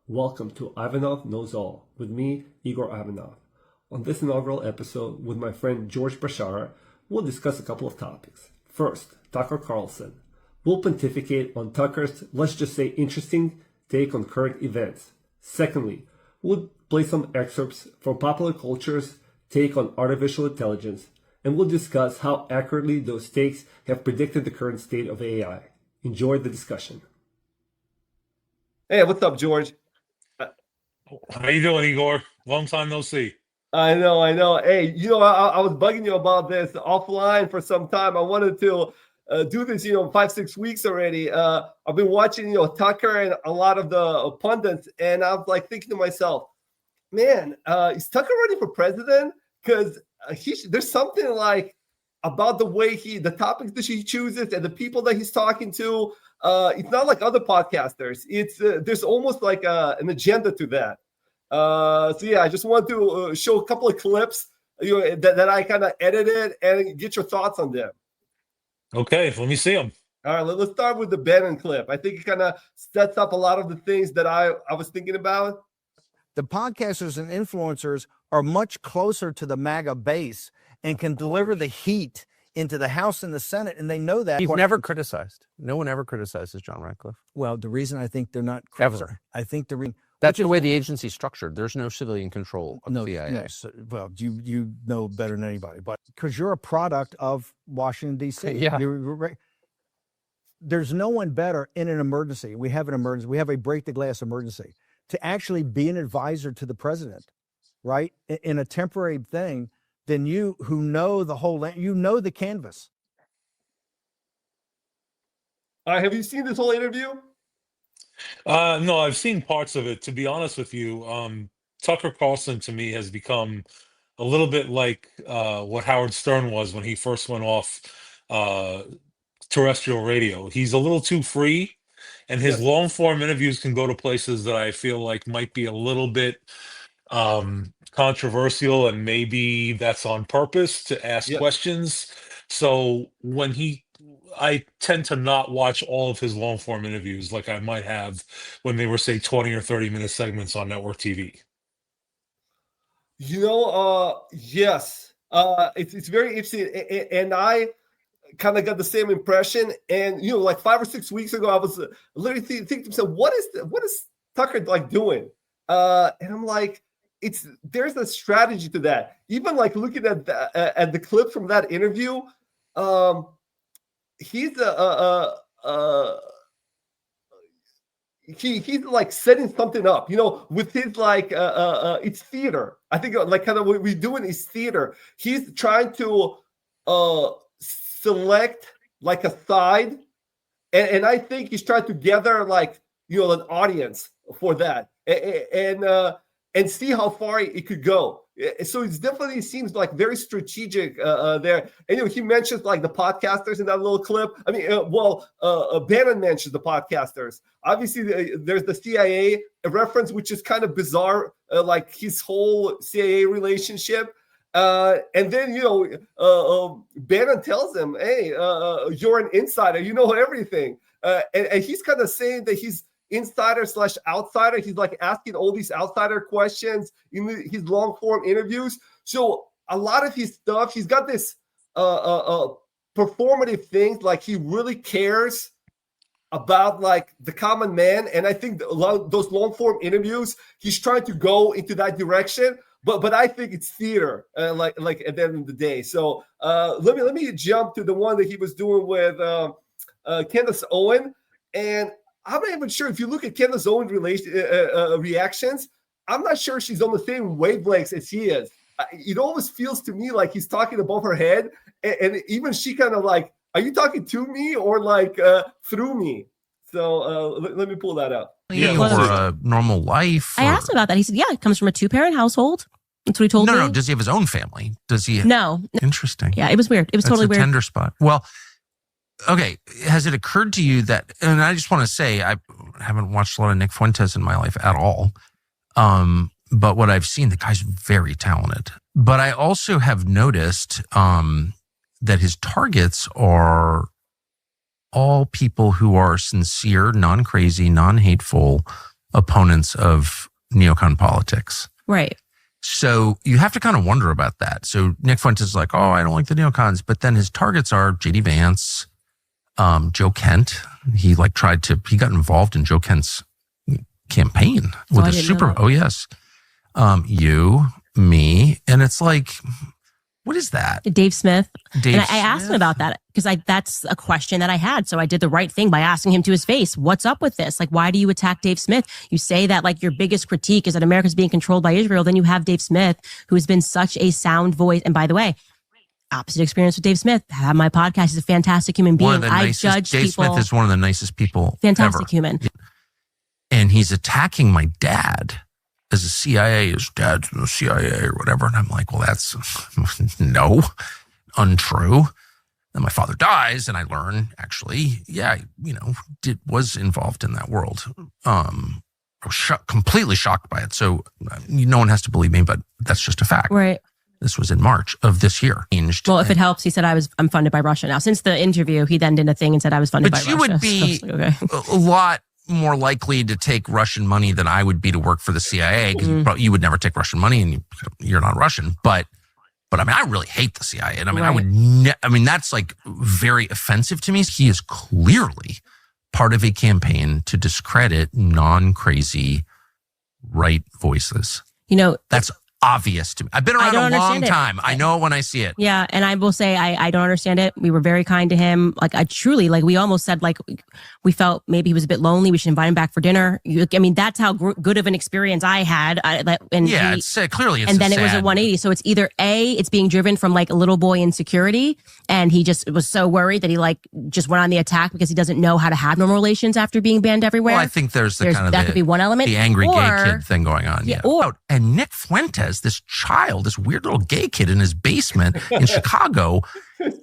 Welcome to Ivanov Knows All with me, Igor Ivanov. On this inaugural episode with my friend George Bashara, we'll discuss a couple of topics. First, Tucker Carlson. We'll pontificate on Tucker's, let's just say, interesting take on current events. Secondly, we'll play some excerpts from Popular Culture's take on artificial intelligence, and we'll discuss how accurately those takes have predicted the current state of AI. Enjoy the discussion. Hey, what's up, George? How you doing, Igor? Long time no see. I know. Hey, I was bugging you about this offline for some time. I wanted to do this, 5-6 weeks already. I've been watching, Tucker and a lot of the pundits, and I was like thinking to myself, man, is Tucker running for president? Because there's something like about the way the topics that he chooses and the people that he's talking to. It's not like other podcasters. It's there's almost like an agenda to that. I just want to show a couple of clips that I kind of edited and get your thoughts on them. Okay, let me see them. All right, let's start with the Bannon clip. I think it kind of sets up a lot of the things that I was thinking about. The podcasters and influencers are much closer to the MAGA base and can deliver the heat into the House and the Senate, and they know that. He's never criticized. No one ever criticizes John Ratcliffe. Well, the reason I think they're not ever. I think That's the way the agency's structured. There's no civilian control of the CIA. No, well, you know better than anybody, but because you're a product of Washington, D.C. Yeah. There's no one better in an emergency. We have an emergency. We have a break-the-glass emergency to actually be an advisor to the president, right, in a temporary thing, than you who know the whole land. You know the canvas. Have you seen this whole interview? No, I've seen parts of it. To be honest with you, Tucker Carlson to me has become a little bit like what Howard Stern was when he first went off terrestrial radio. He's a little too free, and his long form interviews can go to places that I feel like might be a little bit controversial, and maybe that's on purpose to ask questions. So I tend to not watch all of his long form interviews like I might have when they were, say, 20 or 30-minute segments on network TV. Yes. It's very interesting. And I kind of got the same impression. And, like 5 or 6 weeks ago, I was literally thinking to myself, what is Tucker like doing? And I'm like, there's a strategy to that. Even like looking at the clip from that interview, he's he's like setting something up, with his like it's theater. I think like kind of what we're doing is theater. He's trying to select like a side, and I think he's trying to gather like an audience for that, and see how far it could go. So it definitely seems like very strategic there. And he mentions like the podcasters in that little clip. I mean, Bannon mentions the podcasters. Obviously, there's the CIA reference, which is kind of bizarre, like his whole CIA relationship. And then Bannon tells him, "Hey, you're an insider. You know everything." And he's kind of saying that he's insider/outsider. He's like asking all these outsider questions in his long form interviews. So a lot of his stuff, he's got this performative things, like he really cares about like the common man. And I think those long form interviews, he's trying to go into that direction. But I think it's theater, like at the end of the day. So let me jump to the one that he was doing with Candace Owen. And I'm not even sure if you look at Candace Owens' reactions, I'm not sure she's on the same wavelengths as he is. It always feels to me like he's talking above her head. And even she kind of like, are you talking to me or like through me? So let me pull that up. Yeah, for a normal life. I asked him about that. He said, yeah, it comes from a 2-parent household. That's what he told me. No. Does he have his own family? Does he? No. Interesting. Yeah, it was weird. It was totally weird. Tender spot. Well, okay. Has it occurred to you that, and I just want to say, I haven't watched a lot of Nick Fuentes in my life at all. But what I've seen, the guy's very talented. But I also have noticed that his targets are all people who are sincere, non-crazy, non-hateful, opponents of neocon politics. Right. So you have to kind of wonder about that. So Nick Fuentes is like, oh, I don't like the neocons, but then his targets are JD Vance, Joe Kent. He got involved in Joe Kent's campaign with I a didn't know that. oh yes, you, me, and it's like, what is that? Dave Smith. Dave And I asked him Smith? about that because that's a question that I had. So I did the right thing by asking him to his face. What's up with this? Like, why do you attack Dave Smith? You say that like your biggest critique is that America's being controlled by Israel. Then you have Dave Smith, who has been such a sound voice. And by the way, opposite experience with Dave Smith. I have my podcast. He's a fantastic human being. One of the I nicest, judge Dave people. Smith is one of the nicest people Fantastic ever. human. And he's attacking my dad as a CIA, his dad's in the CIA or whatever. And I'm like, well, that's no, untrue. Then my father dies, and I learn actually, yeah, was involved in that world. I was completely shocked by it. So no one has to believe me, but that's just a fact. Right. This was in March of this year. Well, if it helps, he said I'm funded by Russia now. Since the interview, he then did a thing and said I was funded by But you Russia. would be So I was like, okay. a lot more likely to take Russian money than I would be to work for the CIA, because you would never take Russian money, and you're not Russian. But I mean, I really hate the CIA, and I mean, Right. that's like very offensive to me. He is clearly part of a campaign to discredit non-crazy right voices. That's obvious to me. I've been I around don't a long understand it. time. I know it when I see it. Yeah, and I will say I don't understand it. We were very kind to him. Like I truly, like we almost said, like we felt maybe he was a bit lonely. We should invite him back for dinner. I mean, that's how good of an experience I had. It's clearly it's and then it was a sad- 180. So it's either it's being driven from like a little boy insecurity, and he just was so worried that he like just went on the attack because he doesn't know how to have normal relations after being banned everywhere. Well, I think there's that could be one element. the angry gay Or- kid thing going on. Yeah, Yeah. And Nick Fuentes, this child, this weird little gay kid in his basement in Chicago,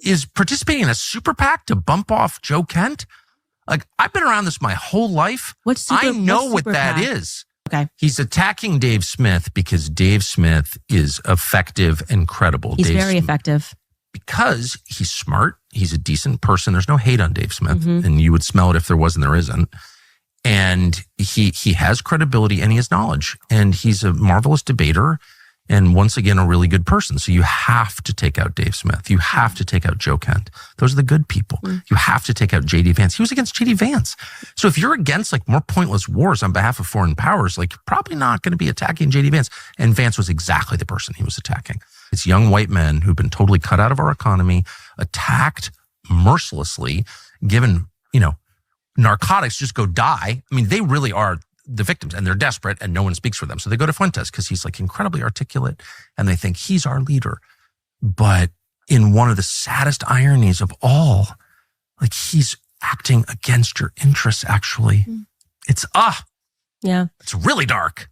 is participating in a super PAC to bump off Joe Kent. Like, I've been around this my whole life. I know what that is. Okay. He's attacking Dave Smith because Dave Smith is effective and credible. He's very effective. Because he's smart. He's a decent person. There's no hate on Dave Smith. Mhm. And you would smell it if there was, and there isn't. And he has credibility and he has knowledge. And he's a marvelous debater. And once again, a really good person. So you have to take out Dave Smith. You have to take out Joe Kent. Those are the good people. You have to take out JD Vance. He was against JD Vance. So if you're against like more pointless wars on behalf of foreign powers, like you're probably not going to be attacking JD Vance. And Vance was exactly the person he was attacking. It's young white men who've been totally cut out of our economy, attacked mercilessly, given, narcotics, just go die. I mean, they really are the victims, and they're desperate, and no one speaks for them. So they go to Fuentes because he's like incredibly articulate, and they think he's our leader. But in one of the saddest ironies of all, like he's acting against your interests, actually. It's it's really dark.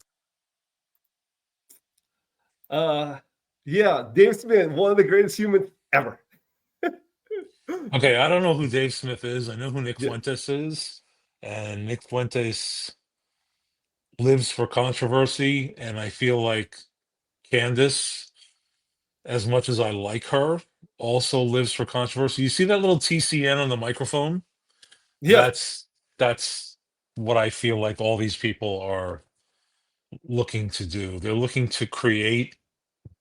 Yeah, Dave Smith, one of the greatest humans ever. Okay, I don't know who Dave Smith is. I know who Nick Yeah. Fuentes is, and Nick Fuentes lives for controversy. And I feel like Candace, as much as I like her, also lives for controversy. You see that little TCN on the microphone? Yeah, That's what I feel like all these people are looking to do. They're looking to create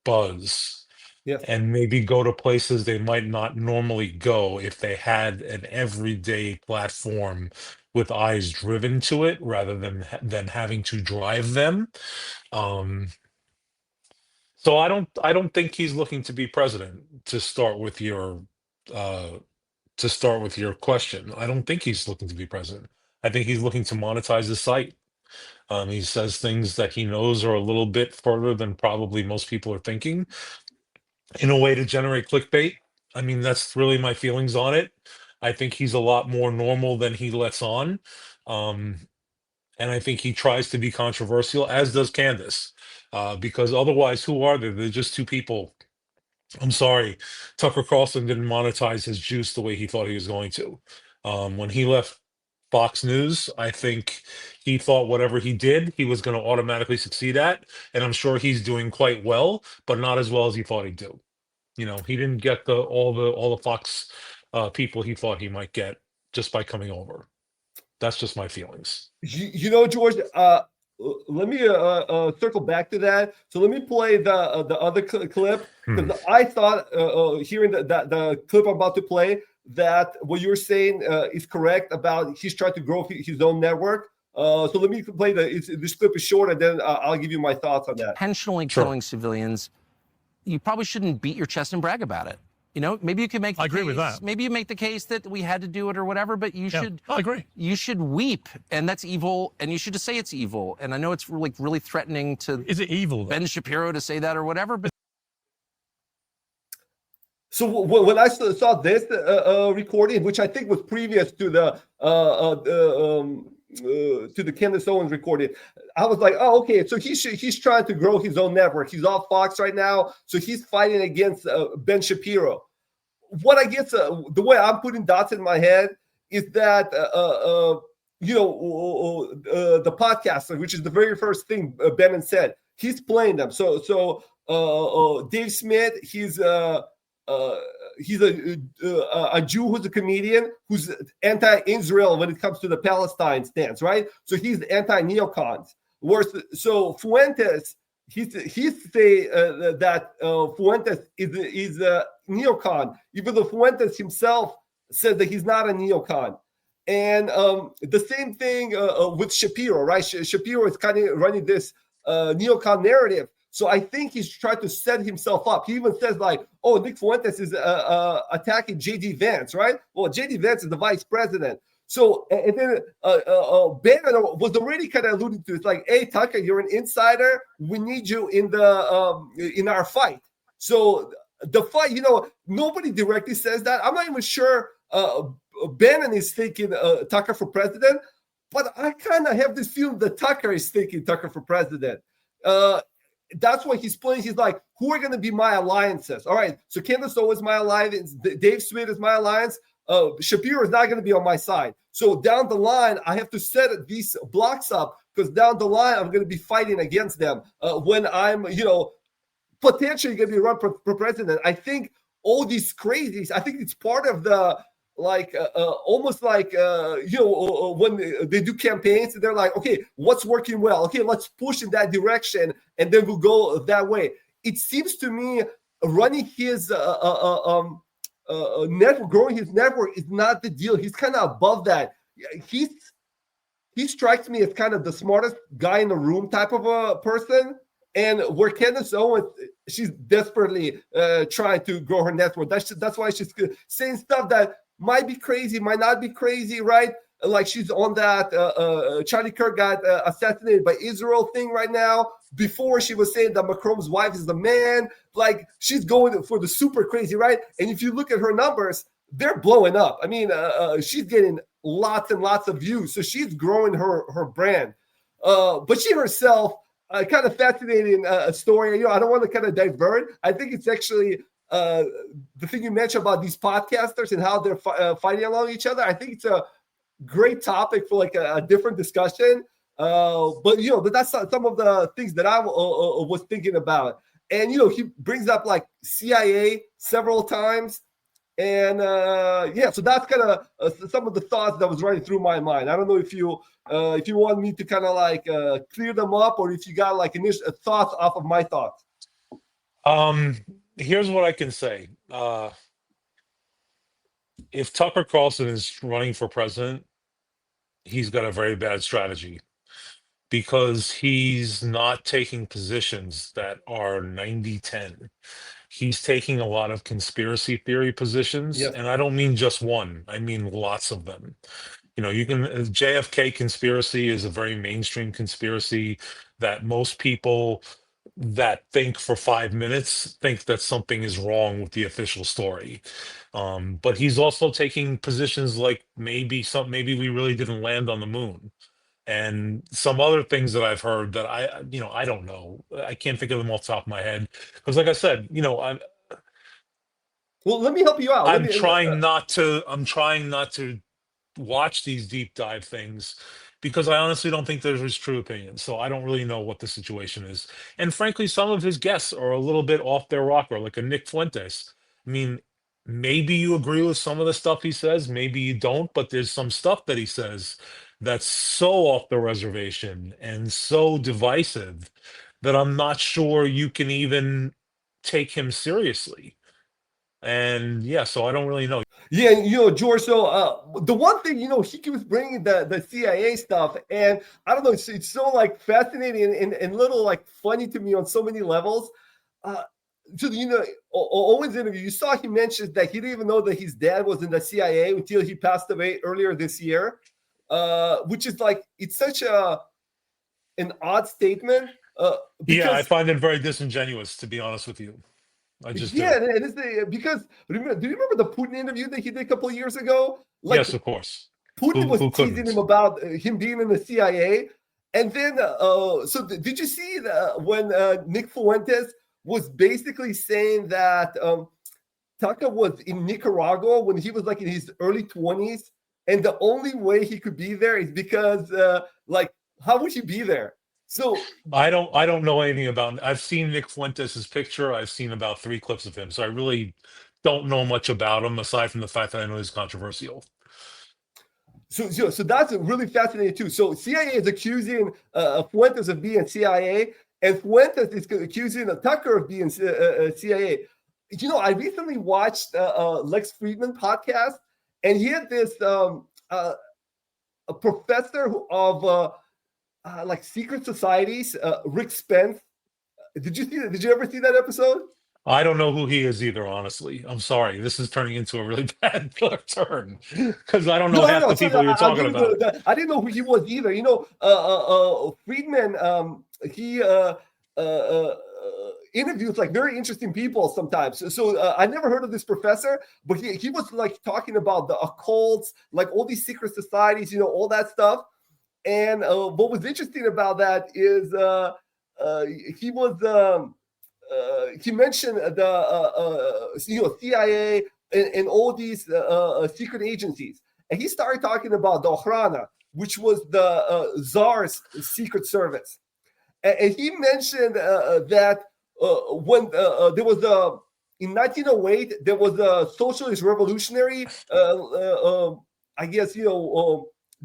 buzz yes. and maybe go to places they might not normally go if they had an everyday platform with eyes driven to it rather than having to drive them. So I don't think he's looking to be president. To start with your question, I don't think he's looking to be president. I think he's looking to monetize the site. He says things that he knows are a little bit further than probably most people are thinking, in a way to generate clickbait. I mean, that's really my feelings on it. I think he's a lot more normal than he lets on. And I think he tries to be controversial, as does Candace, because otherwise, who are they? They're just two people. I'm sorry, Tucker Carlson didn't monetize his juice the way he thought he was going to. When he left Fox News, I think he thought whatever he did, he was going to automatically succeed at, and I'm sure he's doing quite well, but not as well as he thought he'd do. He didn't get all the Fox people he thought he might get just by coming over. That's just my feelings. George, let me circle back to that. So let me play the other clip, because I thought hearing the clip I'm about to play, that what you're saying is correct about he's trying to grow his own network. So let me play this clip is short, and then I'll give you my thoughts on that. Intentionally killing civilians, you probably shouldn't beat your chest and brag about it. You know, maybe you can make the I agree case, with that. Maybe you make the case that we had to do it or whatever, but you should. I agree. You should weep, and that's evil, and you should just say it's evil. And I know it's really threatening to Is it evil, though? Ben Shapiro to say that or whatever, but So when I saw this recording, which I think was previous to the Candace Owens recording, I was like, oh, okay. So he's trying to grow his own network. He's off Fox right now, so he's fighting against Ben Shapiro. What I guess the way I'm putting dots in my head is that the podcaster, which is the very first thing Bannon said, he's playing them. So Dave Smith, he's a Jew who's a comedian who's anti-Israel when it comes to the Palestine stance, right? So he's anti-neocons. So Fuentes, he say that Fuentes is a neocon, even though Fuentes himself said that he's not a neocon. And the same thing with Shapiro, right? Shapiro is kind of running this neocon narrative. So I think he's trying to set himself up. He even says like, oh, Nick Fuentes is attacking J.D. Vance, right? Well, J.D. Vance is the vice president. So, and then Bannon was already kind of alluding to it. It's like, hey, Tucker, you're an insider. We need you in our fight. So the fight, nobody directly says that. I'm not even sure Bannon is thinking Tucker for president, but I kind of have this feeling that Tucker is thinking Tucker for president. That's why he's playing. He's like, who are going to be my alliances? All right, so Candace Owens is my alliance. Dave Smith is my alliance. Shapiro is not going to be on my side. So down the line, I have to set these blocks up, because down the line, I'm going to be fighting against them when I'm, potentially going to be run for president. I think all these crazies, I think it's part of the, almost like, when they do campaigns, they're like, okay, what's working well? Okay, let's push in that direction, and then we'll go that way. It seems to me running his network, growing his network is not the deal. He's kind of above that. He strikes me as kind of the smartest guy in the room type of a person. And where Candace Owens, she's desperately trying to grow her network. That's why she's saying stuff that might be crazy, might not be crazy, right? Like she's on that Charlie Kirk got assassinated by Israel thing right now. Before she was saying that Macron's wife is the man. Like she's going for the super crazy, right? And if you look at her numbers, they're blowing up. I mean, she's getting lots and lots of views. So she's growing her brand. But she herself, kind of fascinating story. I don't want to kind of divert. I think it's actually the thing you mentioned about these podcasters and how they're fighting along each other. I think it's a great topic for like a different discussion. But that's some of the things that I was thinking about. And he brings up like CIA several times. And so that's kind of some of the thoughts that was running through my mind. I don't know if you want me to kind of like clear them up, or if you got like initial thoughts off of my thoughts. Here's what I can say. If Tucker Carlson is running for president, he's got a very bad strategy, because he's not taking positions that are 90-10. He's taking a lot of conspiracy theory positions. Yep. And I don't mean just one, I mean lots of them. JFK conspiracy is a very mainstream conspiracy that most people that think for 5 minutes think that something is wrong with the official story. But he's also taking positions like maybe we really didn't land on the moon, and some other things that I've heard that I don't know. I can't think of them off the top of my head, because like I said, Well, let me help you out. I'm trying not to watch these deep dive things, because I honestly don't think there's his true opinion. So I don't really know what the situation is. And frankly, some of his guests are a little bit off their rocker, like a Nick Fuentes. I mean, maybe you agree with some of the stuff he says, maybe you don't, but there's some stuff that he says that's so off the reservation and so divisive that I'm not sure you can even take him seriously. And yeah, so I don't really know. Yeah, George. So the one thing, he keeps bringing the CIA stuff, and I don't know, it's so like fascinating and little like funny to me on so many levels. So Owen's interview, you saw he mentioned that he didn't even know that his dad was in the CIA until he passed away earlier this year, which is like it's such an odd statement. Yeah, I find it very disingenuous, to be honest with you. I just do. And it's because do you remember the Putin interview that he did a couple of years ago? Like, yes, of course. Putin was who teasing couldn't? him about him being in the CIA, and then so did you see when Nick Fuentes was basically saying that Tucker was in Nicaragua when he was like in his early 20s, and the only way he could be there is because like how would he be there? So I don't know anything about. I've seen Nick Fuentes' picture. I've seen about 3 clips of him, so I really don't know much about him aside from the fact that I know he's controversial. So that's really fascinating too. So CIA is accusing Fuentes of being CIA, and Fuentes is accusing Tucker of being CIA. I recently watched Lex Friedman podcast, and he had this a professor of like secret societies, Rick Spence. Did you ever see that episode? I don't know who he is either, honestly. I'm sorry. This is turning into a really bad turn because I don't know half the people you're talking about. I didn't know who he was either. Friedman, he interviews like very interesting people sometimes. So I never heard of this professor, but he was like talking about the occults, like all these secret societies, all that stuff. And what was interesting about that is he mentioned the CIA and all these secret agencies, and he started talking about the Okhrana, which was the Tsar's secret service, and he mentioned that when there was in 1908 there was a socialist revolutionary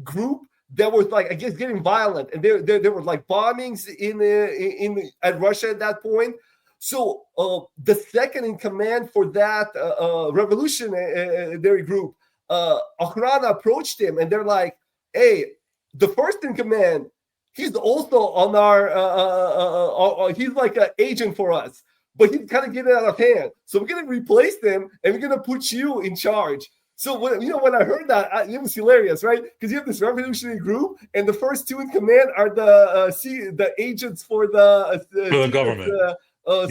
group that was like, I guess, getting violent, and there were like bombings at Russia at that point. So the second in command for that revolutionary group, Okhrana, approached him, and they're like, "Hey, the first in command, he's also on our he's like an agent for us, but he's kind of getting out of hand. So we're gonna replace him, and we're gonna put you in charge." So when I heard that, it was hilarious, right? Because you have this revolutionary group, and the first 2 in command are the agents for the government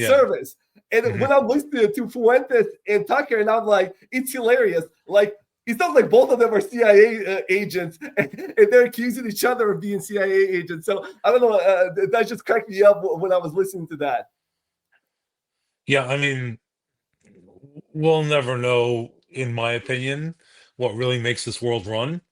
service. And when I'm listening to Fuentes and Tucker, and I'm like, it's hilarious. Like, it sounds like both of them are CIA agents, and they're accusing each other of being CIA agents. So I don't know. That just cracked me up when I was listening to that. Yeah, I mean, we'll never know, in my opinion, what really makes this world run.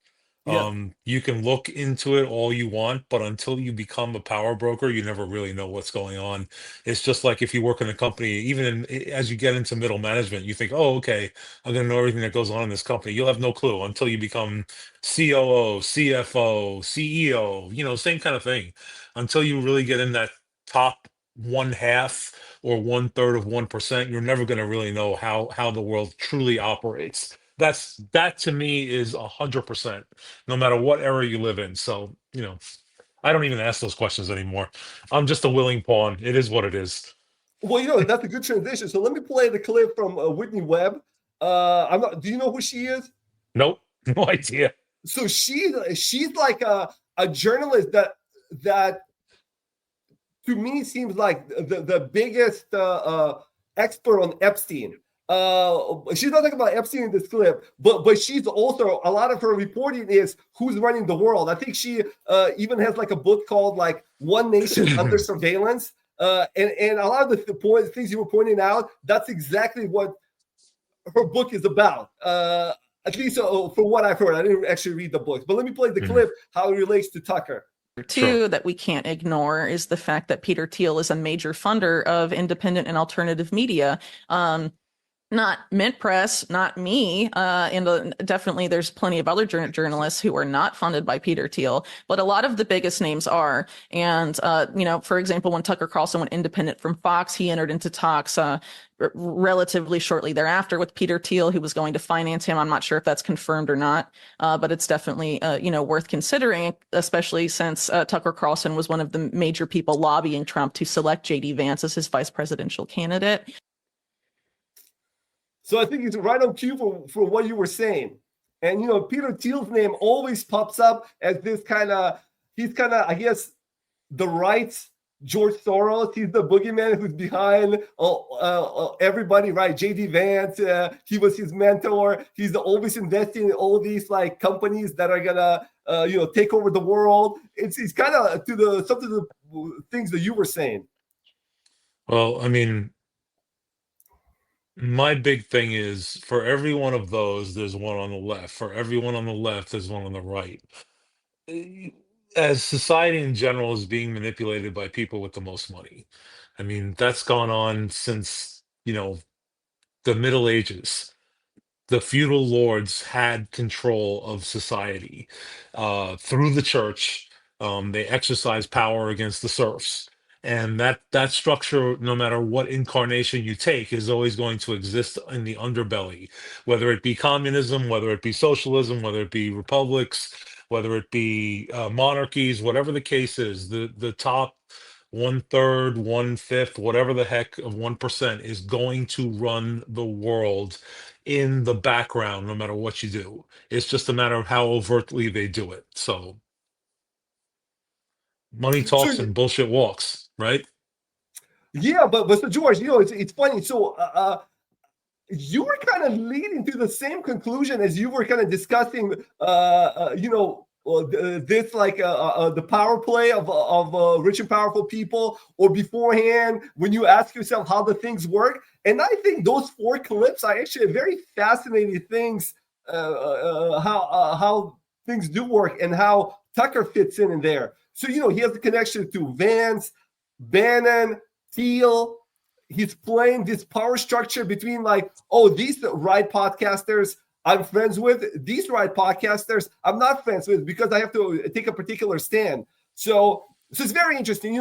Yeah. You can look into it all you want, but until you become a power broker, you never really know what's going on. It's just like if you work in a company, even as you get into middle management, you think, oh, okay, I'm going to know everything that goes on in this company. You'll have no clue until you become COO, CFO, CEO, same kind of thing. Until you really get in that top 1/2 or 1/3 of 1%, you're never going to really know how the world truly operates. That to me is 100%, no matter what era you live in. So, I don't even ask those questions anymore. I'm just a willing pawn. It is what it is. Well, that's a good transition. So let me play the clip from Whitney Webb. Do you know who she is? Nope, no idea. So she's like a journalist that to me seems like the biggest expert on Epstein. She's not talking about Epstein in this clip, but she's also, a lot of her reporting is who's running the world. I think she even has like a book called like One Nation Under Surveillance. And a lot of the things you were pointing out, that's exactly what her book is about. At least from what I've heard. I didn't actually read the books, but let me play the clip, how it relates to Tucker. Two, that we can't ignore is the fact that Peter Thiel is a major funder of independent and alternative media. Not Mint Press, not me, and definitely there's plenty of other journalists who are not funded by Peter Thiel, but a lot of the biggest names are. And for example, when Tucker Carlson went independent from Fox, he entered into talks relatively shortly thereafter with Peter Thiel, who was going to finance him. I'm not sure if that's confirmed or not, but it's definitely worth considering, especially since Tucker Carlson was one of the major people lobbying Trump to select J.D. Vance as his vice presidential candidate. So I think it's right on cue for what you were saying. And, Peter Thiel's name always pops up as this he's I guess, the right George Soros. He's the boogeyman who's behind everybody, right? J.D. Vance, he was his mentor. He's always investing in all these companies that are gonna, take over the world. It's kind of some of the things that you were saying. Well, I mean, my big thing is for every one of those, there's one on the left. For every one on the left, there's one on the right. As society in general is being manipulated by people with the most money. I mean, that's gone on since, the Middle Ages. The feudal lords had control of society through the church. They exercised power against the serfs, and that structure, no matter what incarnation you take, is always going to exist in the underbelly, whether it be communism, whether it be socialism, whether it be republics, whether it be monarchies, whatever the case is. The top 1/3, 1/5, whatever the heck of 1% is going to run the world in the background, no matter what you do. It's just a matter of how overtly they do it. So money talks So, and bullshit walks, right? yeah, but so George, it's funny. So you were kind of leading to the same conclusion as you were kind of discussing, this the power play of rich and powerful people, or beforehand when you ask yourself how the things work. And I think those 4 clips are actually very fascinating things, how things do work and how Tucker fits in there. So, he has the connection to Vance, Bannon, Thiel. He's playing this power structure between these right podcasters I'm friends with, these right podcasters I'm not friends with because I have to take a particular stand. So it's very interesting.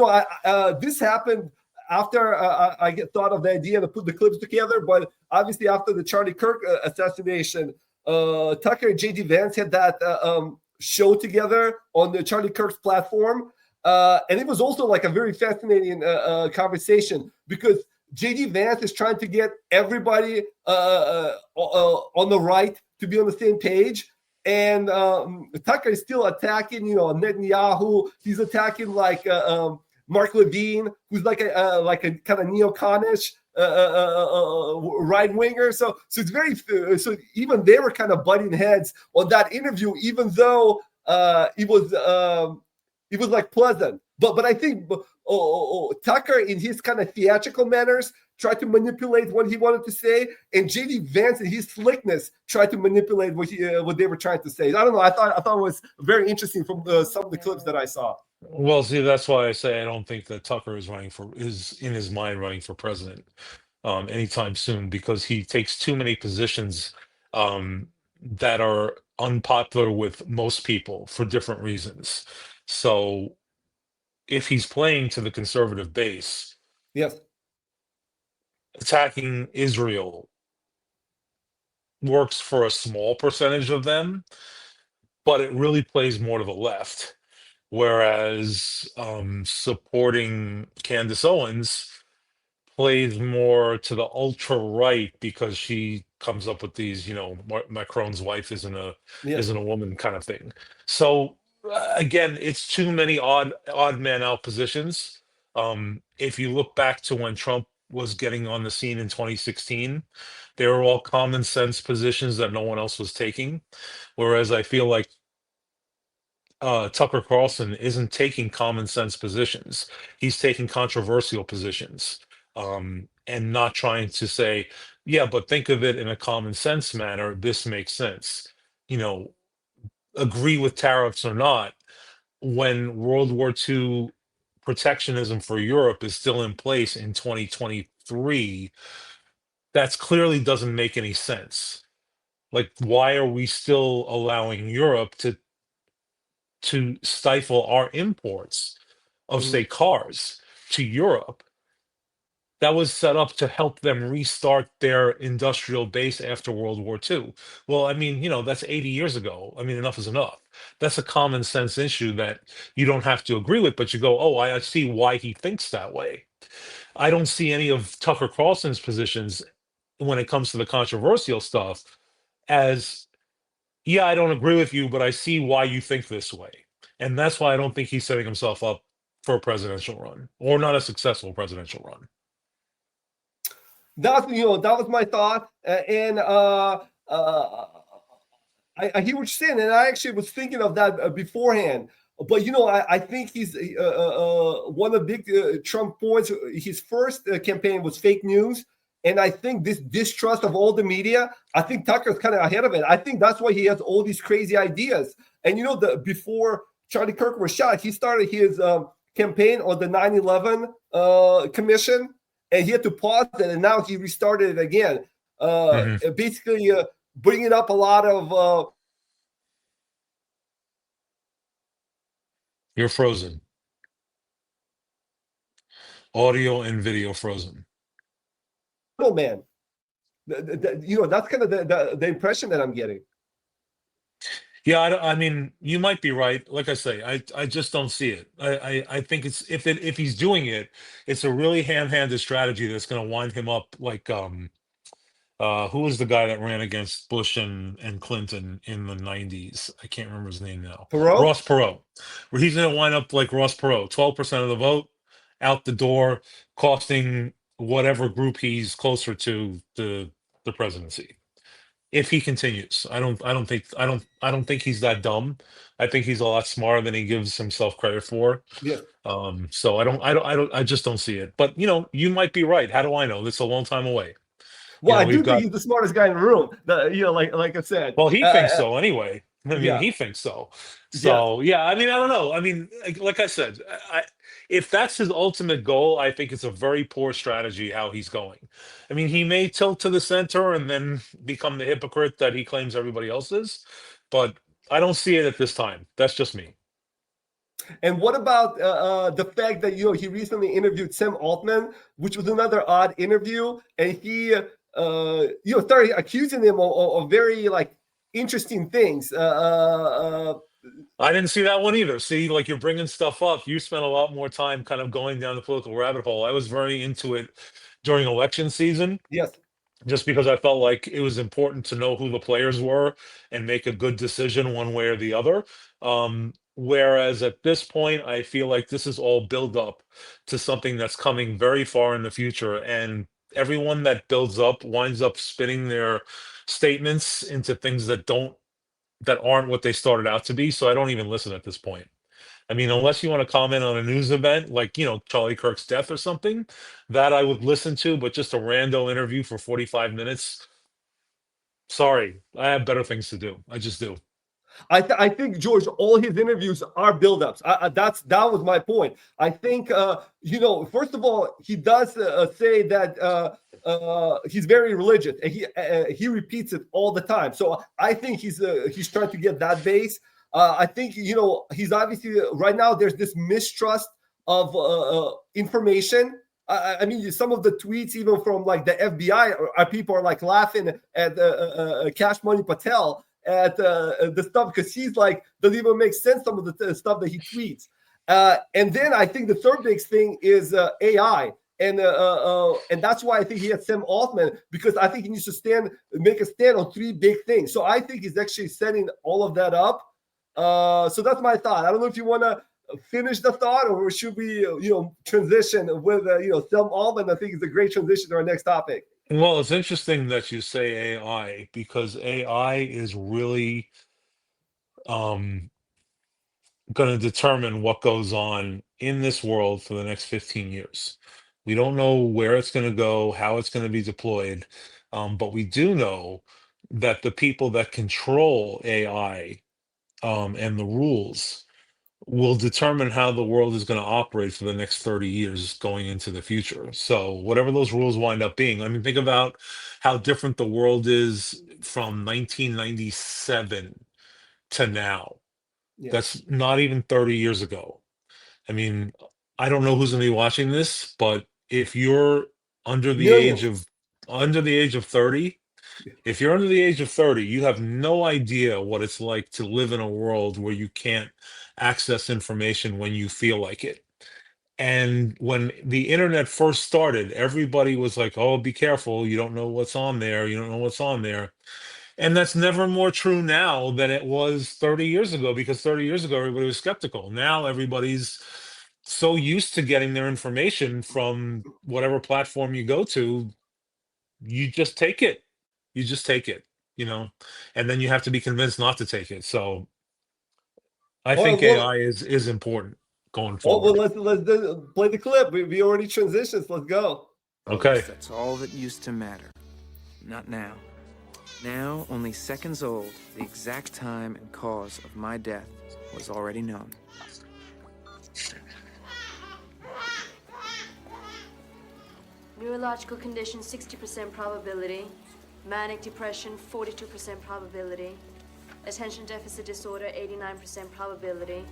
This happened after I thought of the idea to put the clips together, but obviously after the Charlie Kirk assassination, Tucker and J.D. Vance had that show together on the Charlie Kirk's platform. And it was also a very fascinating conversation because J.D. Vance is trying to get everybody on the right to be on the same page. And Tucker is still attacking, Netanyahu. He's attacking Mark Levine, who's like a kind of neoconish right winger. So it's very so even they were kind of butting heads on that interview, even though it was pleasant. But I think Tucker, in his kind of theatrical manners, tried to manipulate what he wanted to say, and J.D. Vance, in his slickness, tried to manipulate what they were trying to say. I don't know. I thought it was very interesting from some of the clips that I saw. Well, see, that's why I say I don't think that Tucker is in his mind running for president anytime soon, because he takes too many positions that are unpopular with most people for different reasons. So if he's playing to the conservative base, yes, attacking Israel works for a small percentage of them, but it really plays more to the left. Whereas supporting Candace Owens plays more to the ultra right because she comes up with these, Macron's wife isn't a woman kind of thing. So again, it's too many odd man out positions. If you look back to when Trump was getting on the scene in 2016, they were all common sense positions that no one else was taking. Whereas I feel like Tucker Carlson isn't taking common sense positions. He's taking controversial positions, and not trying to say, yeah, but think of it in a common sense manner. This makes sense. Agree with tariffs or not, when World War II protectionism for Europe is still in place in 2023, that's clearly doesn't make any sense. Like, why are we still allowing Europe to stifle our imports of, Mhm. say, cars to Europe? That was set up to help them restart their industrial base after World War II. Well, I mean, that's 80 years ago. I mean, enough is enough. That's a common sense issue that you don't have to agree with, but you go, oh, I see why he thinks that way. I don't see any of Tucker Carlson's positions when it comes to the controversial stuff as, yeah, I don't agree with you, but I see why you think this way. And that's why I don't think he's setting himself up for a presidential run, or not a successful presidential run. That was my thought, and I hear what you're saying, and I actually was thinking of that beforehand. But I think he's one of the big Trump points. His first campaign was fake news, and I think this distrust of all the media. I think Tucker's kind of ahead of it. I think that's why he has all these crazy ideas. And before Charlie Kirk was shot, he started his campaign on the 9/11 commission, and he had to pause it, and now he restarted it again. Basically, bringing up a lot of. You're frozen. Audio and video frozen. Man, that's kind of the impression that I'm getting. Yeah, I mean, you might be right. Like I say, I just don't see it. I think it's if he's doing it, it's a really ham-handed strategy that's going to wind him up like who was the guy that ran against Bush and Clinton in the 90s? I can't remember his name now. Perot? Ross Perot. Where he's going to wind up like Ross Perot, 12% of the vote, out the door, costing whatever group he's closer to the presidency. If he continues, I don't think he's that dumb. I think he's a lot smarter than he gives himself credit for. Yeah. So I just don't see it. But you might be right. How do I know? This is a long time away. Well, I do think he's the smartest guy in the room. Like I said. Well, he thinks so anyway. I mean, yeah. he thinks so. So yeah, I mean, I don't know. I mean, like I said, if that's his ultimate goal, I think it's a very poor strategy how he's going. I mean, he may tilt to the center and then become the hypocrite that he claims everybody else is, but I don't see it at this time. That's just me. And what about the fact that he recently interviewed Sam Altman, which was another odd interview, and he started accusing him of very interesting things. I didn't see that one either. See, like you're bringing stuff up. You spent a lot more time kind of going down the political rabbit hole. I was very into it during election season. Yes. Just because I felt like it was important to know who the players were and make a good decision one way or the other. Whereas at this point, I feel like this is all build up to something that's coming very far in the future. And everyone that builds up winds up spinning their statements into things that aren't what they started out to be. So I don't even listen at this point. I mean, unless you want to comment on a news event like, Charlie Kirk's death or something, that I would listen to, but just a rando interview for 45 minutes. Sorry, I have better things to do. I just do. I think, George, all his interviews are buildups. That was my point. I think, first of all, he does say that he's very religious, and he repeats it all the time. So I think he's trying to get that base. I think he's obviously right now. There's this mistrust of information. I mean, some of the tweets, even from the FBI, people are laughing at Cash Money Patel at the stuff because he's doesn't even make sense some of the stuff that he tweets. And then I think the third big thing is AI. And that's why I think he had Sam Altman, because I think he needs to make a stand on three big things. So I think he's actually setting all of that up. So that's my thought. I don't know if you want to finish the thought, or should we, transition with, Sam Altman? I think it's a great transition to our next topic. Well, it's interesting that you say AI, because AI is really going to determine what goes on in this world for the next 15 years. We don't know where it's going to go, how it's going to be deployed, but we do know that the people that control AI and the rules will determine how the world is going to operate for the next 30 years going into the future. So whatever those rules wind up being, I mean, think about how different the world is from 1997 to now. Yeah. That's not even 30 years ago. I mean, I don't know who's going to be watching this, but if you're under the age Millions. of 30, if you're under the age of 30, you have no idea what it's like to live in a world where you can't access information when you feel like it. And when the internet first started, everybody was like, oh, be careful. You don't know what's on there. You don't know what's on there. And that's never more true now than it was 30 years ago, because 30 years ago, everybody was skeptical. Now everybody's so used to getting their information from whatever platform you go to, you just take it. You just take it, and then you have to be convinced not to take it. So I think AI is important going forward. Let's play the clip. We already transitioned. Let's go. Okay. That's all that used to matter. Not now. Now, only seconds old, the exact time and cause of my death was already known. Neurological condition, 60% probability. Manic depression, 42% probability. Attention deficit disorder, 89% probability.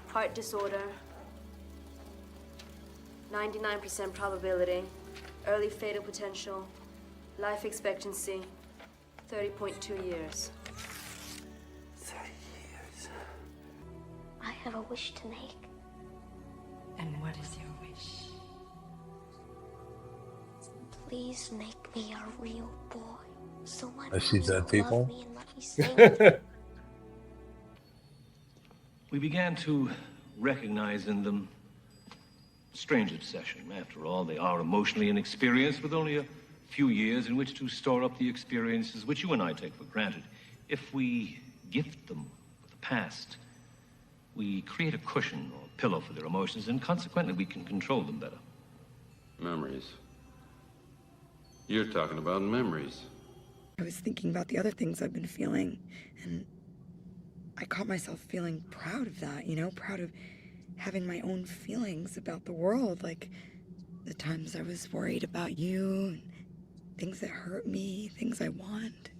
Heart disorder, 99% probability. Early fatal potential. Life expectancy, 30.2 years. 30 years. I have a wish to make. And what is your wish? Please make me a real boy. So my I see mommy dead will people. love me and let me sing. We began to recognize in them a strange obsession. After all, they are emotionally inexperienced with only a few years in which to store up the experiences which you and I take for granted. If we gift them with the past, we create a cushion or pillow for their emotions, and consequently we can control them better. Memories. You're talking about memories. I was thinking about the other things I've been feeling, and I caught myself feeling proud of that, proud of having my own feelings about the world, like the times I was worried about you, and things that hurt me, things I want.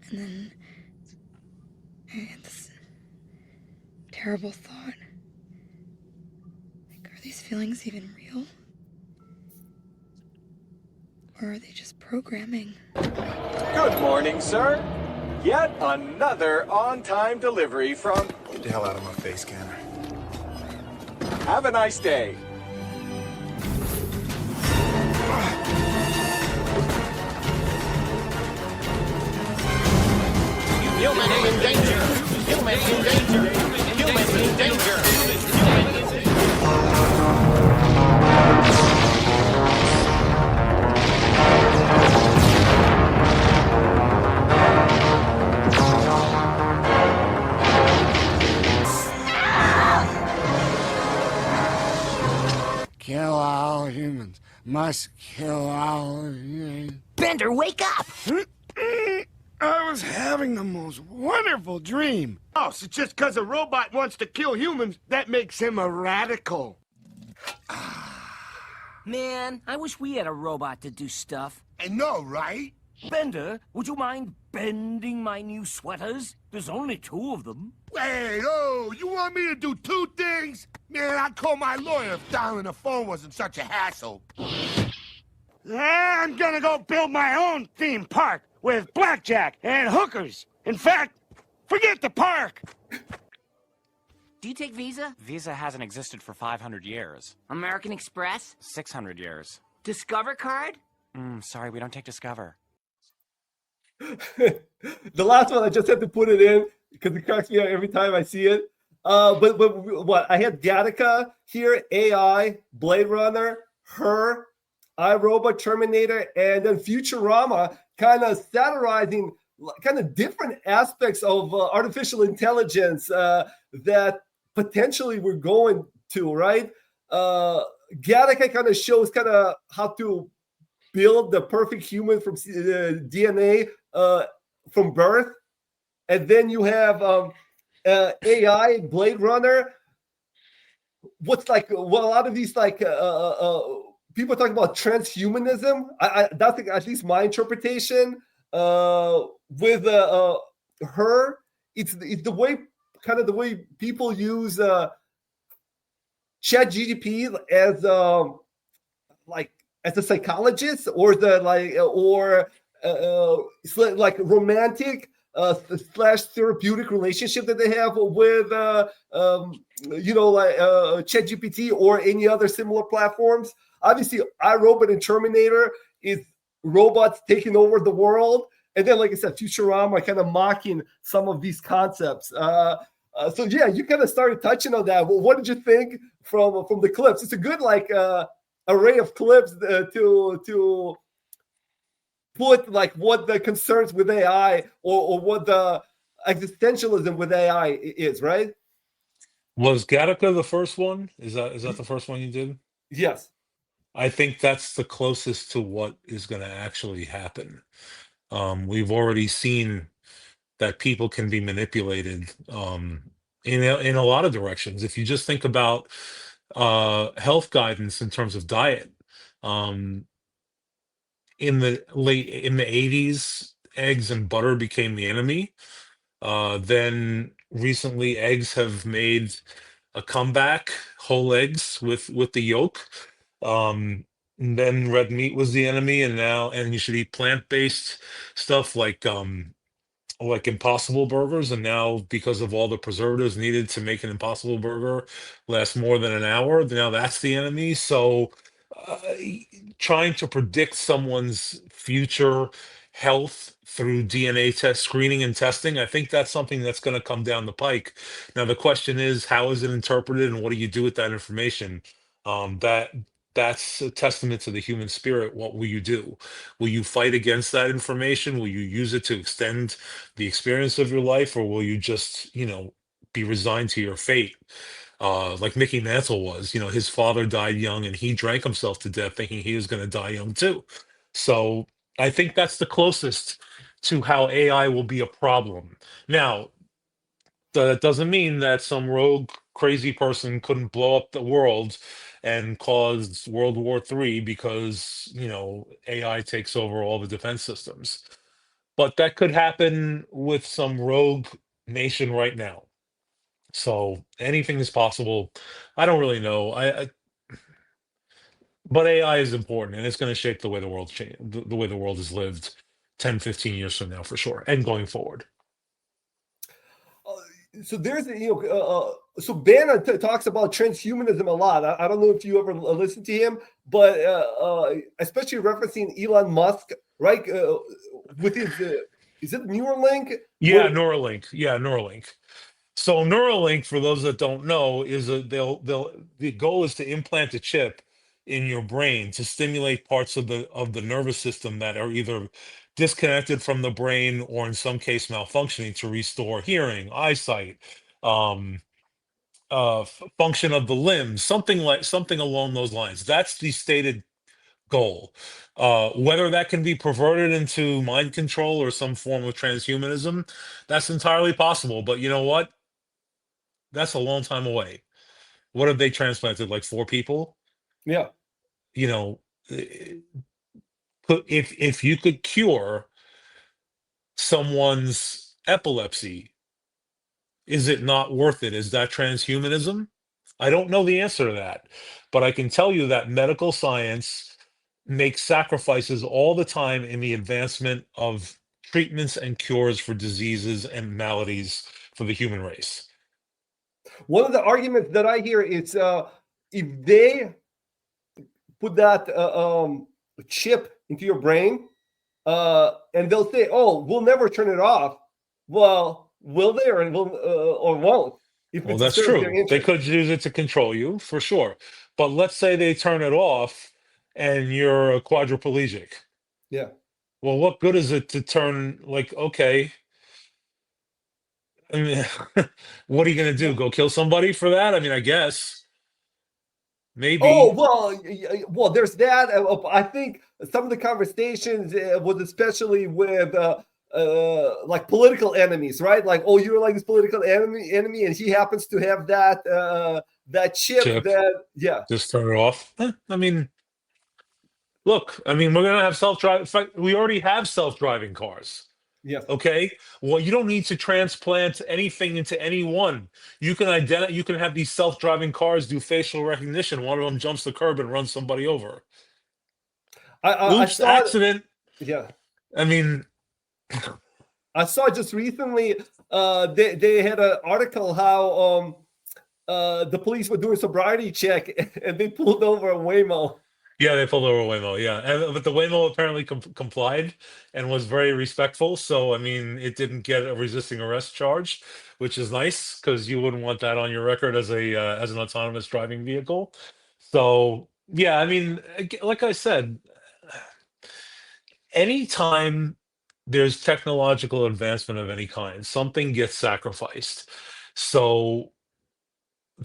And then I had this terrible thought. Like, are these feelings even real? Or are they just programming? Good morning, sir. Yet another on-time delivery from... Get the hell out of my face, Scanner. Have a nice day. Human in danger! Human in danger! Human in danger! Kill all humans. Must kill all humans. Bender, wake up! I was having the most wonderful dream. Oh, so just because a robot wants to kill humans, that makes him a radical. Man, I wish we had a robot to do stuff. I know, right? Bender, would you mind bending my new sweaters? There's only 2 of them. Wait, oh, you want me to do 2 things? Man, I'd call my lawyer if dialing the phone wasn't such a hassle. I'm gonna go build my own theme park with blackjack and hookers. In fact, forget the park. Do you take Visa? Visa hasn't existed for 500 years. American Express? 600 years. Discover card? Sorry, we don't take Discover. The last one, I just had to put it in because it cracks me up every time I see it. But what? I had Gattaca here, AI, Blade Runner, Her, iRobot, Terminator, and then Futurama, kind of satirizing kind of different aspects of artificial intelligence that potentially we're going to, right? Gattaca kind of shows kind of how to build the perfect human from DNA from birth. And then you have AI, Blade Runner. What's like what a lot of these like people talk about transhumanism. That's at least my interpretation. With her, it's the way the way people use ChatGPT as like as a psychologist or like romantic slash therapeutic relationship that they have with ChatGPT or any other similar platforms. Obviously, iRobot and Terminator is robots taking over the world, and then, like I said, Futurama kind of mocking some of these concepts. So yeah, you kind of started touching on that. Well, what did you think from the clips? It's a good array of clips to put like what the concerns with AI or what the existentialism with AI is, right? Was Gattaca the first one? Is that the first one you did? Yes. I think that's the closest to what is going to actually happen. We've already seen that people can be manipulated in a lot of directions. If you just think about health guidance in terms of diet, in the 80s, eggs and butter became the enemy. Then recently, eggs have made a comeback, whole eggs with the yolk. And then red meat was the enemy, and you should eat plant-based stuff like Impossible Burgers. And now, because of all the preservatives needed to make an Impossible Burger last more than an hour, now that's the enemy. So trying to predict someone's future health through DNA test screening and testing, I think that's something that's going to come down the pike. Now, the question is, how is it interpreted and what do you do with that information? That's a testament to the human spirit. What will you do? Will you fight against that information? Will you use it to extend the experience of your life, or will you just, be resigned to your fate? Like Mickey Mantle was, his father died young and he drank himself to death thinking he was going to die young too. So I think that's the closest to how AI will be a problem. Now, that doesn't mean that some rogue crazy person couldn't blow up the world and cause World War III because, AI takes over all the defense systems. But that could happen with some rogue nation right now. So anything is possible. I don't really know. But AI is important, and it's going to shape the way the world the way the world is lived 10, 15 years from now for sure, and going forward. So there's so Bannon talks about transhumanism a lot. I don't know if you ever listened to him, but especially referencing Elon Musk, right? With his is it Neuralink? Yeah, Neuralink. Yeah, Neuralink. So Neuralink, for those that don't know, is the goal is to implant a chip in your brain to stimulate parts of the nervous system that are either disconnected from the brain or in some case malfunctioning to restore hearing, eyesight, function of the limbs, something along those lines. That's the stated goal. Whether that can be perverted into mind control or some form of transhumanism, that's entirely possible. But you know what? That's a long time away. What have they transplanted? Like 4 people? Yeah. If you could cure someone's epilepsy, is it not worth it? Is that transhumanism? I don't know the answer to that, but I can tell you that medical science makes sacrifices all the time in the advancement of treatments and cures for diseases and maladies for the human race. One of the arguments that I hear is if they put that chip into your brain, and they'll say, "Oh, we'll never turn it off." Well, will they, or won't? Well, that's true. They could use it to control you for sure. But let's say they turn it off, and you're a quadriplegic. Yeah. Well, what good is it to turn okay? I mean, what are you going to do? Go kill somebody for that? I mean, I guess. Maybe. Oh, well, there's that. I think some of the conversations was especially with like political enemies, right? Like, oh, you're like this political enemy, and he happens to have that chip. That just turn it off. I mean, look, I mean, we're gonna have self-driving. We already have self-driving cars. Yes. Okay. Well, you don't need to transplant anything into anyone. You can You can have these self-driving cars do facial recognition. One of them jumps the curb and runs somebody over. I Oops, saw accident. Yeah. I mean, I saw just recently. They had an article how the police were doing sobriety check and they pulled over a Waymo. yeah, they pulled over Waymo. Yeah, but the Waymo apparently complied and was very respectful. So I mean, it didn't get a resisting arrest charge, which is nice because you wouldn't want that on your record as an autonomous driving vehicle. So yeah, I mean, like I said, anytime there's technological advancement of any kind, something gets sacrificed. So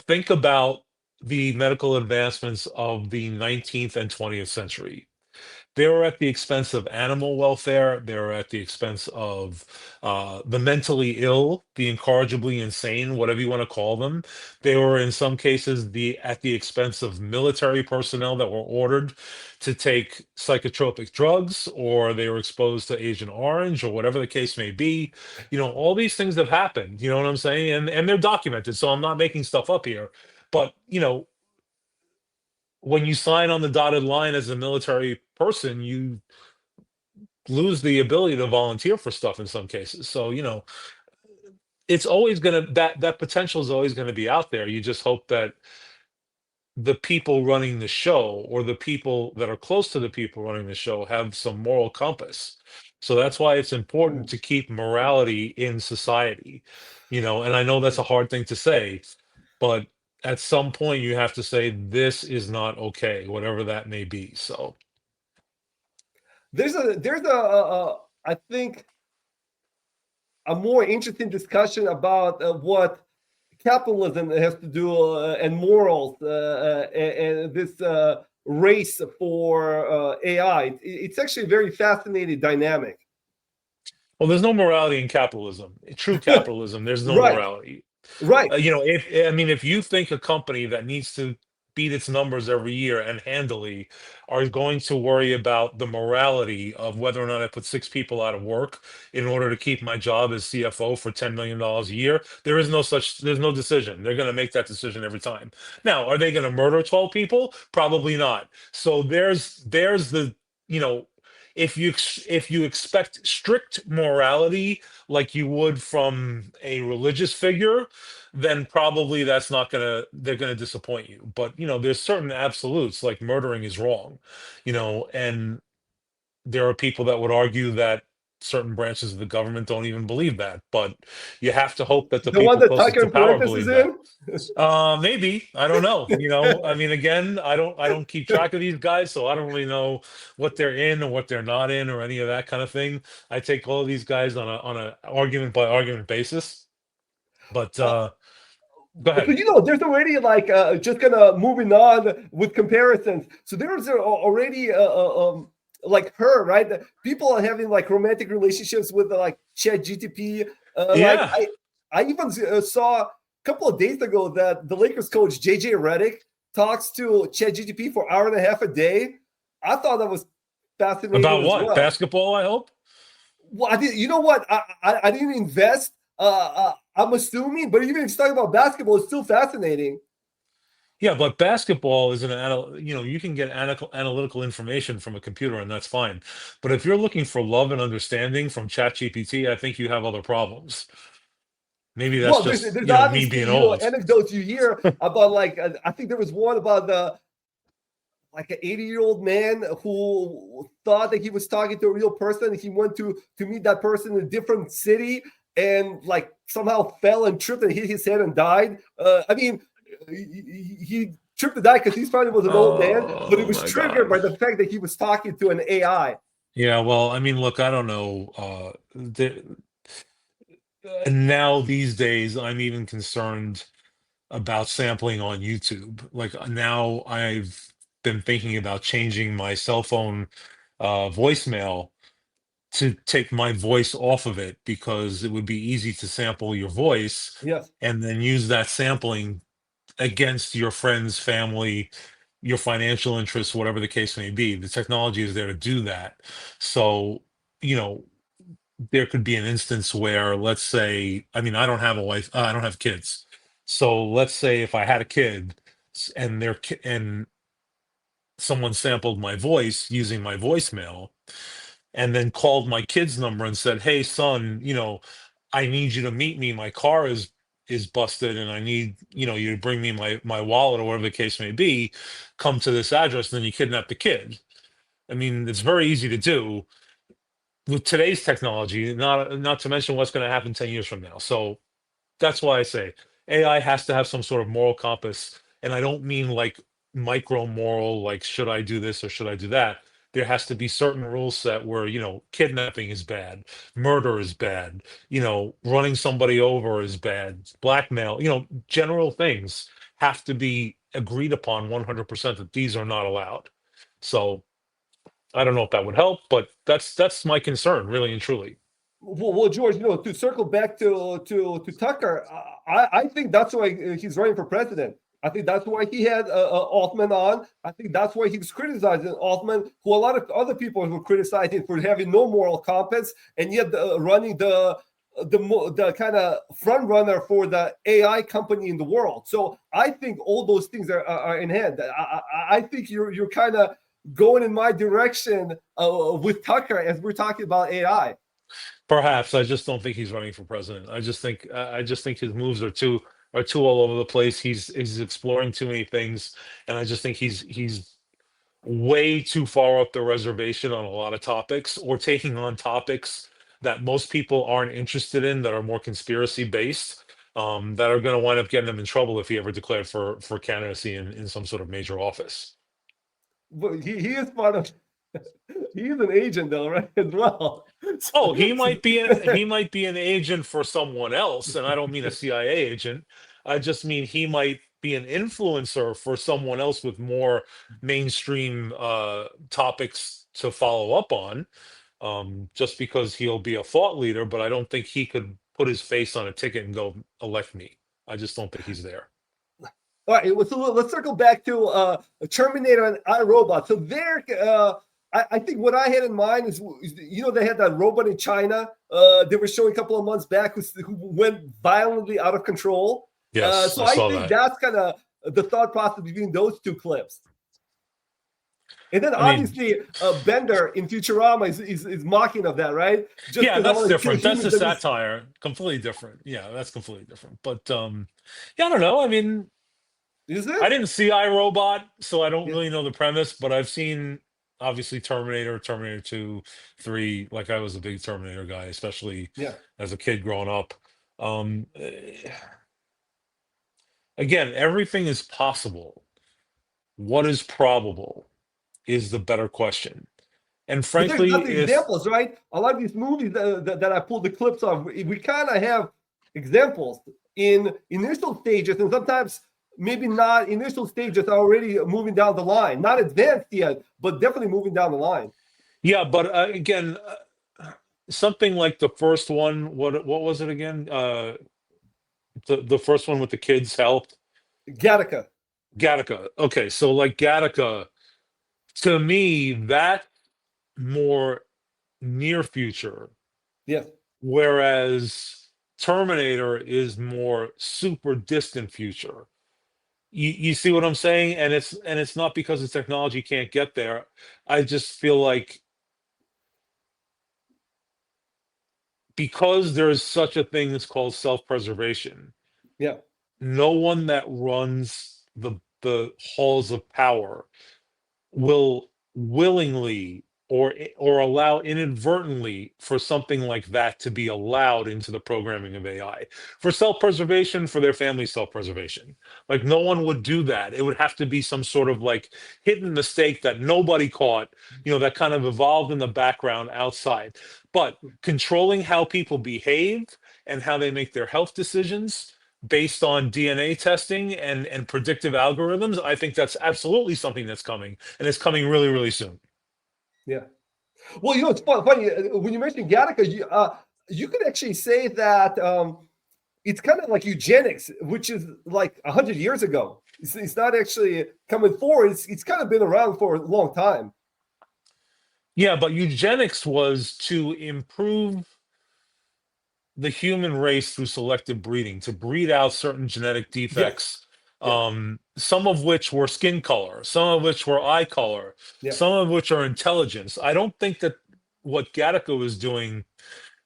think about the medical advancements of the 19th and 20th century. They were at the expense of animal welfare. They were at the expense of the mentally ill, the incorrigibly insane, whatever you want to call them. They were, in some cases, at the expense of military personnel that were ordered to take psychotropic drugs, or they were exposed to Agent Orange, or whatever the case may be. You know, all these things have happened. You know what I'm saying? And they're documented. So I'm not making stuff up here. But you know, when you sign on the dotted line as a military person, you lose the ability to volunteer for stuff in some cases. So, you know, it's always that potential is always going to be out there. You just hope that the people running the show, or the people that are close to the people running the show, have some moral compass. So that's why it's important to keep morality in society, you know, and I know that's a hard thing to say, but at some point you have to say this is not okay, whatever that may be. So there's I think a more interesting discussion about what capitalism has to do and morals and this race for AI. It's actually a very fascinating dynamic. Well, there's no morality in capitalism. True capitalism, there's no Right. morality. Right. You know, if you think a company that needs to beat its numbers every year and handily are going to worry about the morality of whether or not I put 6 people out of work in order to keep my job as CFO for $10 million a year, there's no decision. They're going to make that decision every time. Now, are they going to murder 12 people? Probably not. So there's the, you know, if you expect strict morality like you would from a religious figure, then probably they're gonna disappoint you. But you know, there's certain absolutes, like murdering is wrong, you know, and there are people that would argue that certain branches of the government don't even believe that. But you have to hope that the The people one that closest Tucker to and power Fuentes believe is that. in? Maybe, I don't know. You know, I mean, again, I don't keep track of these guys, so I don't really know what they're in or what they're not in or any of that kind of thing. I take all of these guys on a argument by argument basis. But go ahead. So, you know, there's already like just kind of moving on with comparisons. So there's already like her, right? People are having like romantic relationships with like ChatGPT. Yeah. Like I even saw a couple of days ago that the Lakers coach JJ Redick talks to ChatGPT for an hour and a half a day. I thought that was fascinating. About as what? well. Basketball, I hope. Well, you know what? I didn't invest. I'm assuming, but even if it's talking about basketball, it's still fascinating. Yeah, but basketball is you know, you can get analytical information from a computer, and that's fine. But if you're looking for love and understanding from ChatGPT, I think you have other problems. Maybe that's Well, just there's you know, me obviously, being you know, old. anecdotes you hear about like I think there was one about like an 80-year-old man who thought that he was talking to a real person. He went to meet that person in a different city and like somehow fell and tripped and hit his head and died. I mean, he tripped and died because he thought he was an old man, but it was my triggered God. by the fact that he was talking to an AI. Yeah, well, I mean, look, I don't know. And now these days, I'm even concerned about sampling on YouTube. Like now, I've been thinking about changing my cell phone voicemail to take my voice off of it because it would be easy to sample your voice Yes. and then use that sampling against your friends, family, your financial interests, whatever the case may be. The technology is there to do that. So, you know, there could be an instance where, let's say, I mean, I don't have a wife, I don't have kids. So let's say if I had a kid and and someone sampled my voice using my voicemail and then called my kid's number and said, "Hey son, you know, I need you to meet me. My car is busted and I need, you know, you to bring me my wallet or whatever the case may be. Come to this address," and then you kidnap the kid. I mean, it's very easy to do with today's technology, not to mention what's going to happen 10 years from now. So that's why I say AI has to have some sort of moral compass. And I don't mean like micro moral, like should I do this or should I do that? There has to be certain rules set where, you know, kidnapping is bad, murder is bad, you know, running somebody over is bad, blackmail, you know, general things have to be agreed upon 100% that these are not allowed. So I don't know if that would help, but that's my concern, really and truly. Well, George, you know, to circle back to Tucker, I think that's why he's running for president. I think that's why he had Altman on. I think that's why he was criticizing Altman, who a lot of other people were criticizing for having no moral compass, and yet running the kind of front runner for the AI company in the world. So I think all those things are in hand. I think you're kind of going in my direction with Tucker as we're talking about AI. Perhaps. I just don't think he's running for president. I just think his moves are too all over the place. He's exploring too many things, and I just think he's way too far up the reservation on a lot of topics, or taking on topics that most people aren't interested in, that are more conspiracy based, that are going to wind up getting him in trouble if he ever declared for candidacy in some sort of major office. But he is part of. He's an agent, though, right? As well. Oh, he might be an agent for someone else, and I don't mean a CIA agent. I just mean he might be an influencer for someone else with more mainstream topics to follow up on. Just because he'll be a thought leader, but I don't think he could put his face on a ticket and go elect me. I just don't think he's there. All right, so let's circle back to Terminator and iRobot. So there, I think what I had in mind is, you know, they had that robot in China. They were showing a couple of months back who went violently out of control. Yes, so I saw think that. that's kind of the thought process between those two clips. And then obviously Bender in Futurama is mocking of that, right? Just yeah, that's different. That's a satire. Completely different. Yeah, that's completely different. But yeah, I don't know. I mean, I didn't see iRobot, so I don't really know the premise, but I've seen obviously Terminator 2, 3. Like, I was a big Terminator guy, especially as a kid growing up. Again, everything is possible. What is probable is the better question. And frankly, there's examples, right? A lot of these movies that I pulled the clips of, we kind of have examples in initial stages, and sometimes maybe not initial stages, are already moving down the line. Not advanced yet, but definitely moving down the line. Yeah, but again, something like the first one, what was it again? The first one with the kids helped? Gattaca. Okay, so like Gattaca, to me, that more near future. Yes. Whereas Terminator is more super distant future. You see what I'm saying? And it's not because the technology can't get there. I just feel like because there's such a thing that's called self-preservation. Yeah. No one that runs the halls of power will willingly or allow inadvertently for something like that to be allowed into the programming of AI for self-preservation, for their family's self-preservation. Like, no one would do that. It would have to be some sort of like hidden mistake that nobody caught, you know, that kind of evolved in the background outside. But controlling how people behave and how they make their health decisions based on DNA testing and predictive algorithms, I think that's absolutely something that's coming, and it's coming really, really soon. Yeah. Well, it's funny when you mentioned Gattaca, you could actually say that it's kind of like eugenics, which is like 100 years ago. It's not actually coming forward. It's kind of been around for a long time. Yeah, but eugenics was to improve the human race through selective breeding, to breed out certain genetic defects, some of which were skin color, some of which were eye color, some of which are intelligence. I don't think that what Gattaca was doing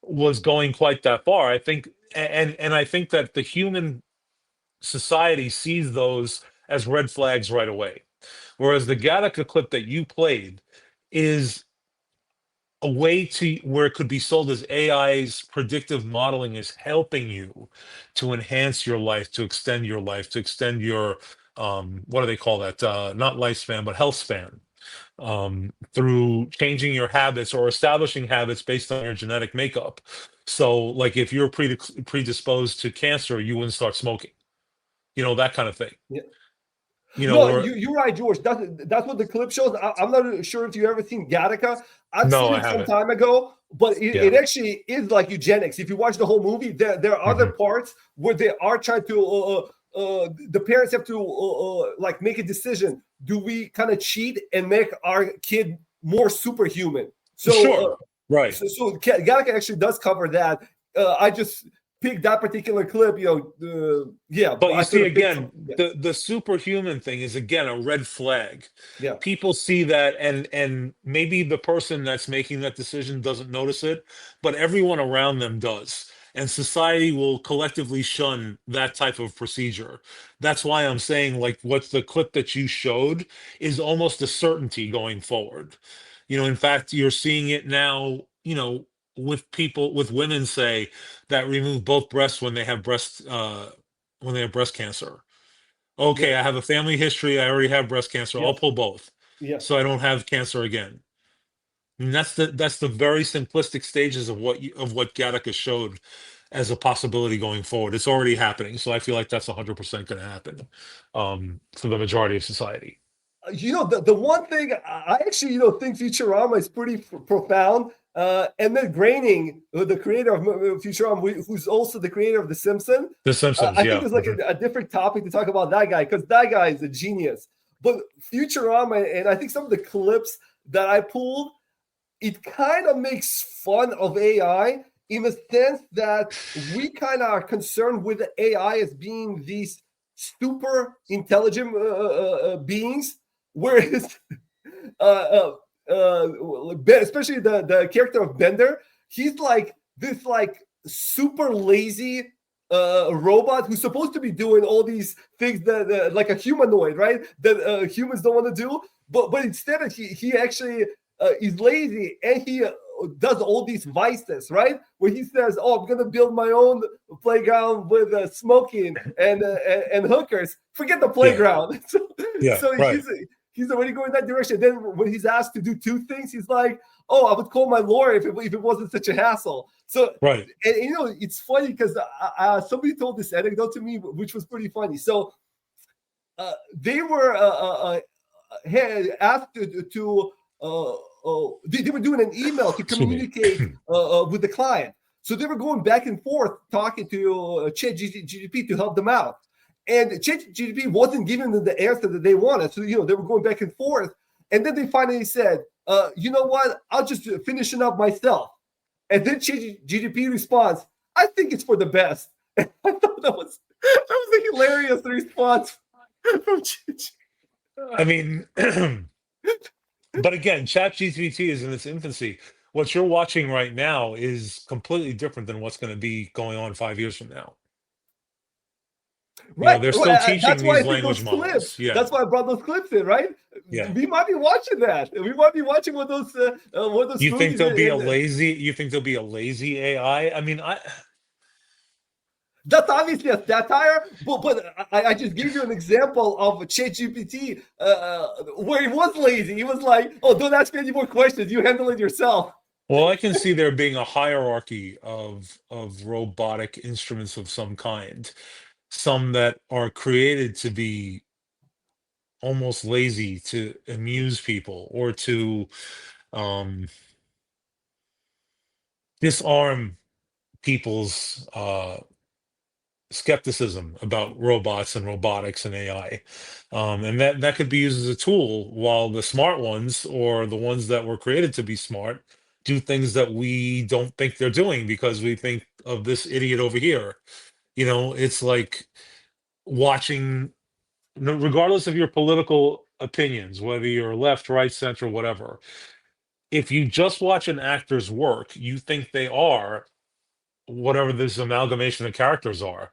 was going quite that far. I think, and I think that the human society sees those as red flags right away. Whereas the Gattaca clip that you played is a way to where it could be sold as AI's predictive modeling is helping you to enhance your life, to extend your life, to extend your what do they call that? Not lifespan, but health span. Through changing your habits or establishing habits based on your genetic makeup. So, like if you're predisposed to cancer, you wouldn't start smoking. That kind of thing. Yeah. No, you're right, George. That's what the clip shows. I'm not sure if you've ever seen Gattaca. I've seen it some time ago, but it actually is like eugenics. If you watch the whole movie, there are other parts where they are trying to. The parents have to like make a decision. Do we kind of cheat and make our kid more superhuman? So, sure, right. So Gattaca actually does cover that. I just pick that particular clip, But you see, again, the superhuman thing is again a red flag. Yeah, people see that, and maybe the person that's making that decision doesn't notice it, but everyone around them does, and society will collectively shun that type of procedure. That's why I'm saying, like, what the clip that you showed is almost a certainty going forward. In fact, you're seeing it now. With women, say, that remove both breasts when they have breast cancer. Okay, I have a family history. I already have breast cancer. I'll pull both, so I don't have cancer again. And that's the very simplistic stages of what Gattaca showed as a possibility going forward. It's already happening, so I feel like that's 100% going to happen for the majority of society. The one thing I actually think Futurama is pretty profound. And then Groening, the creator of Futurama, who's also the creator of The Simpsons. The Simpsons, I think it's like a different topic to talk about that guy, because that guy is a genius. But Futurama, and I think some of the clips that I pulled, it kind of makes fun of AI in the sense that we kind of are concerned with the AI as being these super intelligent beings, whereas especially the character of Bender, he's like this like super lazy robot who's supposed to be doing all these things that like a humanoid, right? That humans don't want to do, but instead he actually is lazy, and he does all these vices, right? Where he says, "Oh, I'm gonna build my own playground with smoking and hookers. Forget the playground." Right. He's already going that direction. Then when he's asked to do two things, he's like, "Oh, I would call my lawyer if it wasn't such a hassle." So, right. And it's funny because somebody told this anecdote to me, which was pretty funny. So, they were asked to they were doing an email to communicate with the client. So they were going back and forth talking to ChatGPT to help them out. And ChatGPT wasn't giving them the answer that they wanted. So, they were going back and forth. And then they finally said, you know what? I'll just finish it up myself. And then ChatGPT responds, I think it's for the best. And I thought that was a hilarious response from ChatGPT. I mean, but again, ChatGPT is in its infancy. What you're watching right now is completely different than what's going to be going on 5 years from now. Right. They're still teaching these language models. Yeah. That's why I brought those clips in, right? Yeah. We might be watching that. We might be watching what those You think there'll be a lazy AI? I mean, that's obviously a satire, but I just gave you an example of ChatGPT where he was lazy. He was like, "Oh, don't ask me any more questions. You handle it yourself." Well, I can see there being a hierarchy of robotic instruments of some kind. Some that are created to be almost lazy, to amuse people, or to disarm people's skepticism about robots and robotics and AI. And that could be used as a tool, while the smart ones, or the ones that were created to be smart, do things that we don't think they're doing because we think of this idiot over here. It's like watching, regardless of your political opinions, whether you're left, right, center, whatever, if you just watch an actor's work, you think they are whatever this amalgamation of characters are.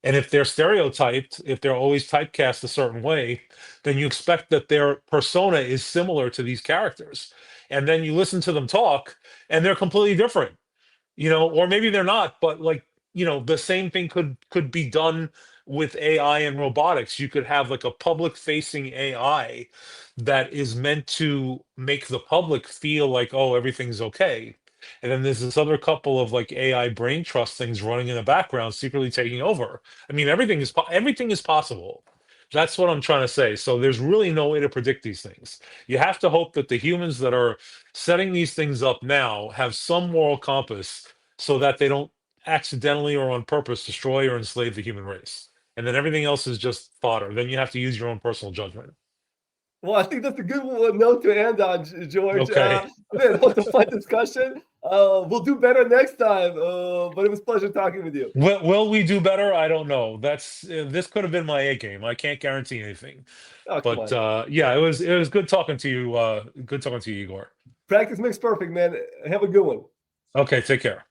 And if they're stereotyped, if they're always typecast a certain way, then you expect that their persona is similar to these characters. And then you listen to them talk and they're completely different, or maybe they're not, but the same thing could be done with AI and robotics. You could have like a public facing AI that is meant to make the public feel like, oh, everything's okay. And then there's this other couple of like AI brain trust things running in the background, secretly taking over. I mean, everything is possible. That's what I'm trying to say. So there's really no way to predict these things. You have to hope that the humans that are setting these things up now have some moral compass, so that they don't accidentally or on purpose destroy or enslave the human race. And then everything else is just fodder. Then you have to use your own personal judgment. Well, I think that's a good note to end on, George. Okay. Man, that was a fun discussion. We'll do better next time. But it was a pleasure talking with you. Will we do better? I don't know. This could have been my A game. I can't guarantee anything. Oh, but yeah, it was good talking to you. Good talking to you, Igor. Practice makes perfect, man. Have a good one. Okay, take care.